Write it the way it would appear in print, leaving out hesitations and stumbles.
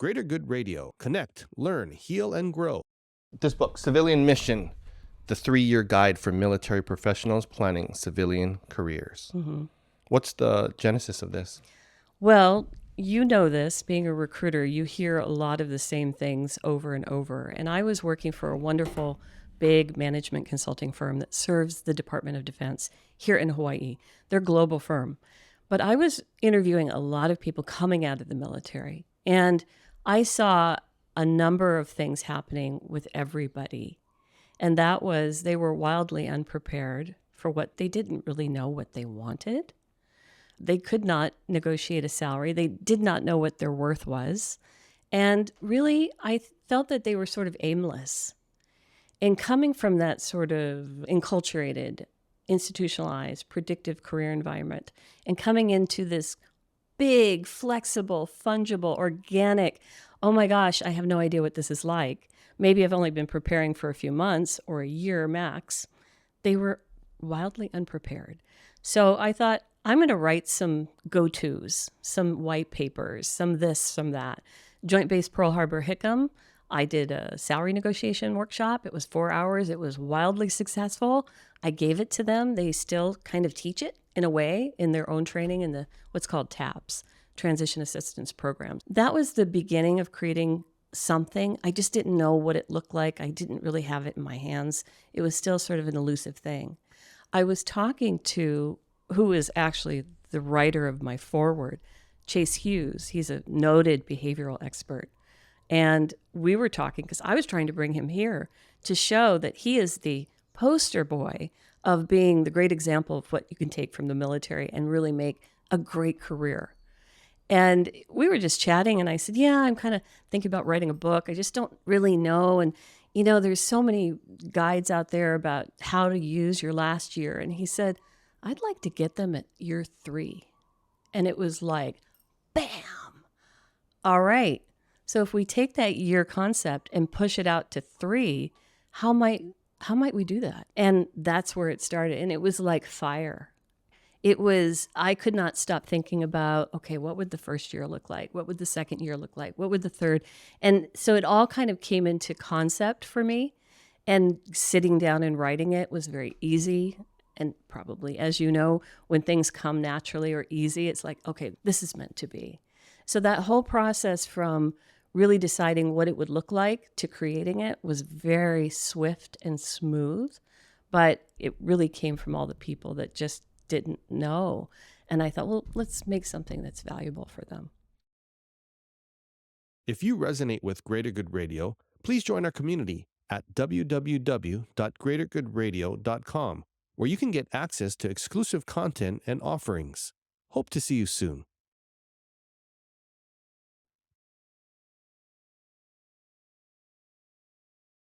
Greater Good Radio. Connect, learn, heal, and grow. This book, Civilian Mission, the 3-year guide for military professionals planning civilian careers. Mm-hmm. What's the genesis of this? Well, you know this, being a recruiter, you hear a lot of the same things over and over. And I was working for a wonderful, big management consulting firm that serves the Department of Defense here in Hawaii. They're a global firm. But I was interviewing a lot of people coming out of the military. And I saw a number of things happening with everybody. And that was they were wildly unprepared for what they didn't really know what they wanted. They could not negotiate a salary. They did not know what their worth was. And really, I felt that they were sort of aimless. And coming from that sort of enculturated, institutionalized, predictive career environment, and coming into this big, flexible, fungible, organic, oh my gosh, I have no idea what this is like. Maybe I've only been preparing for a few months or a year max. They were wildly unprepared. So I thought, I'm going to write some go-tos, some white papers, some this, some that. Joint Base Pearl Harbor Hickam, I did a salary negotiation workshop. It was 4 hours. It was wildly successful. I gave it to them. They still kind of teach it in a way in their own training in the what's called TAPS, Transition Assistance Programs. That was the beginning of creating something. I just didn't know what it looked like. I didn't really have it in my hands. It was still sort of an elusive thing. I was talking to who is actually the writer of my foreword, Chase Hughes. He's a noted behavioral expert. And we were talking because I was trying to bring him here to show that he is the poster boy of being the great example of what you can take from the military and really make a great career. And we were just chatting and I said, yeah, I'm kind of thinking about writing a book. I just don't really know. And, you know, there's so many guides out there about how to use your last year. And he said, I'd like to get them at year 3. And it was like, bam. All right. So if we take that year concept and push it out to 3, how might we do that? And that's where it started. And it was like fire. I could not stop thinking about, okay, what would the first year look like? What would the second year look like? What would the third? And so it all kind of came into concept for me. And sitting down and writing it was very easy. And probably, as you know, when things come naturally or easy, it's like, okay, this is meant to be. So that whole process from really deciding what it would look like to creating it was very swift and smooth, but it really came from all the people that just didn't know. And I thought, well, let's make something that's valuable for them. If you resonate with Greater Good Radio, please join our community at www.greatergoodradio.com, where you can get access to exclusive content and offerings. Hope to see you soon.